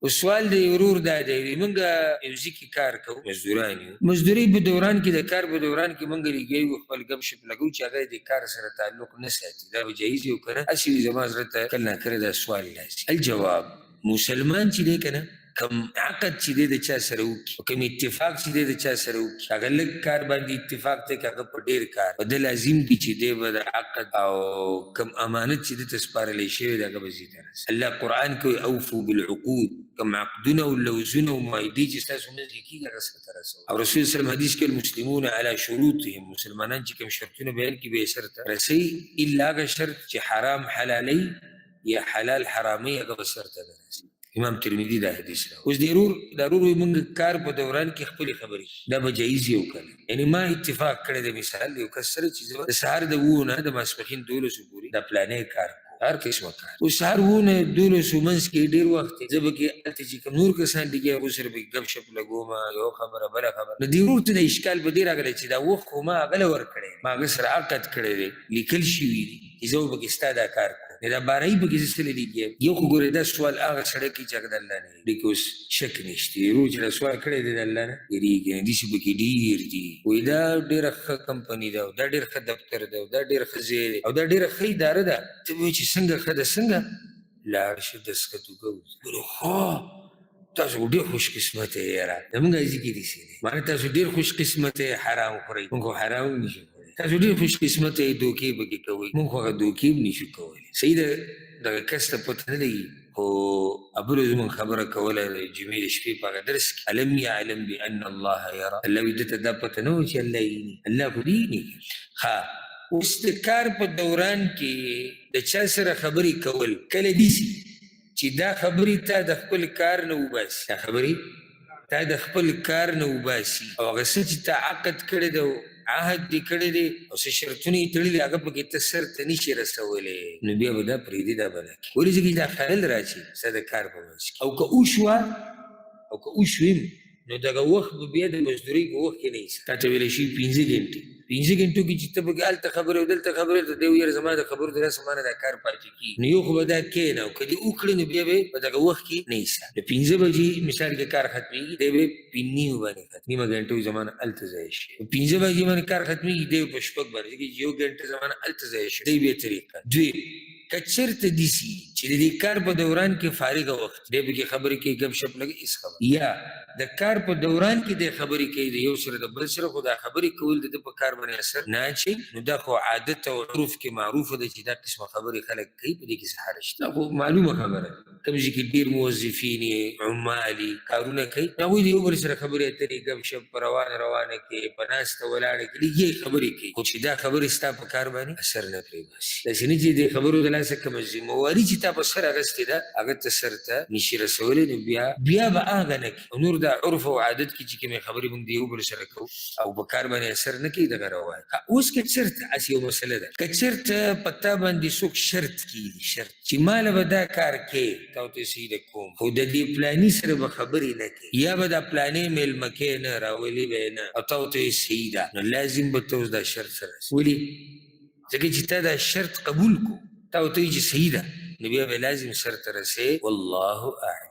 او سوال دی ورور دا دی موږ یو ځای کې کار کوو مزدوران یو مزدوري په دوران کې د کار په دوران کې موږ لګیو خپل ګپ شپ لګو چې هغه د کار سره تعلق نه ساتي دا به جایز یو کنه اسی زما زړه ته کله ناکله دا سوال راځي الجواب مسلمان چې دی کنه کم عقد چې دی د چا سره وکړي کم اتفاق چې دی د چا سره وکړي هغه لږ کار باندې اتفاق دی که هغه په ډېر کار په ده لازم دي چې دی به د عقد او کم امانت چې ده ته سپارلی شوی دی هغه به ځي ته رسي الله قرآن کوي اوفو بالعقود کم عقدونه او لوزونه او معاهدې چې ستاسو منځ کې کېږي هغه سره ته رسوئ او رسول صلی حدیث کې المسلمون علی شروطهم مسلمانان چې کوم شرطونه بیان کړي به یې سرته رسوي الا هغه شرط چې حرام حلالوي یا حلال حراموي هغه به سرته نه رسي امام ترمذی دا حدیث را اوس ضرور موږ کار په دوران کې خپل خبرې دا به جایز یو کنه یعنی ما اتفاق کړی د مثال یو کس سره چې د سهار د 9 نه د ماسپښین 12 پورې د پلانې کار هر قسمه کار او سهار 9 نه 12 منځ کې ډېر وخت زه به کې هلته چې کوم نور کسان لګي هغو سره به ګپ شپ لګوم یو خبره بله خبره نو ضرور ته د اشکال په دې راغلی چې دا وخت خو ما هغه له ورکړی ما هغه سره عقد کړی دی لیکل شوي دي چې زه به کې ستا دا کار کوم دا بارای به کې څه لیکي یو خو ګوره دا سوال هغه سړی کوي چې هغه د الله نه لیکي اوس شک نشته روز دا سوال کړی دی د الله نه یېرېږي داسې به کې ډېر دي وایي دا ډېره ښه کمپني ده او دا ډېر ښه دفتر ده او دا ډېر ښه ځای دی او دا ډېره ښه اداره ده ته وایي چې څنګه ښه ده څنګه لاړ شه دسکت وکړو ښه تاسو ډېر خوش قسمته یې یاره زموږ ځای کې داسې دی معنی تاسو ډېر خوش قسمته حرام خورئ موږ خو حرام نشو تاسو ډېر خوش قسمته دوکې به کې کوئ موږ خو هغه دوکې هم نشو کولی صحیح ده دغه کس ته پته نه لګي خو ابرو زموږ خبره کوله د جمعې د شپې په هغه درس کې الم یعلم بان الله یرا الله وایي ده ته دا پته نه و چې الله ویني الله خو ویني ښه اوس د کار په دوران کې د چا سره خبرې کول کله داسې چې دا خبرې تا د خپل کار نه وباسي دا خبرې تا د خپل کار نه وباسي او هغه څه چې تا عقد کړی دی عهد دې کړی دی او څه شرطونه یې تړلي هغه پکې ته سر ته نشي رسولی نو بیا به دا پرېږدي دا به نه کړي ولې ځکه چې دا خلل را شي ستا د کار په منځ کې او که وشوه او که وشویم نو دغه وخت به بیا د مزدورۍ په وخت کې نه ایسه تا ته ویلی شي 15 ګنټې 15 ګنټو کې چې ته پکې هلته خبرې او دلته خبرې ته دی ویل زما د خبرو د رسه ما نه دا کار پاتې کېږي نو یو خو به دا کښېنه او که دې وکړې نو بیا به په دغه وخت کې نه ایسه د 15 بجې مثال کې کار ختمېږي دی به 9 باندې نیمه ګنټه وي زما نه هلته ځای شي 15 بجې باندې کار ختمېږي دی په شپږ باندې ځکه چې یو ګنټه زما نه هلته ځای شي دی بیا طریقه دویم که چېرته داسې چې د دې کار په دوران کې فارغه وخت دی پکې خبرې کوي ګپ شپ لګي هېڅ خبره یا د کار په دوران کې دی خبرې کوي د یو سره د بل سره خو دا خبرې کول د ده په کار باندې اثر نه اچوي نو دا خو عادت او عرف کې معروفه ده چې دا قسمه خبرې خلک کوي په دې کې څه حرج شته خو معلومه خبره کوم ځای کې ډېر موظفین یې عمال یې کارونه کوي هغوی د یو بل سره خبرې اترې ګپ شپ په روانه کې په ناسته ولاړه کې لږې خبرې کوي خو چې دا خبرې ستا په کار باندې اثر نه پرې باسي داسې نه چې د خبرو د لاسه کومه ذمهواري چې تا په سر اخیستې ده هغه ته سر ته نشي رسولی نو بیا به هغه نه کوي نور دا عرف او عادت کې چې کومې خبرې موږ د یو بل سره کوو او په کار باندې اثر نه کوي دغه روایت اوس که چېرته هسې یو مسله ده که چېرته په تا باندې څوک شرط کېږي شرط چې ماله به دا کار کوې تا ورته سیده کوم خو د دې پلاني سره به خبرې نه کوي یا به دا پلانې میلمه کې نه راولي به یې نه او تا ورته وایي صحیح ده نو لازم به ته اوس دا شرط سره ولې ځکه چې تا دا شرط قبول کو تا ورته وایي چې صحیح ده نو بیا به لازم سر ته رسې والله اعلم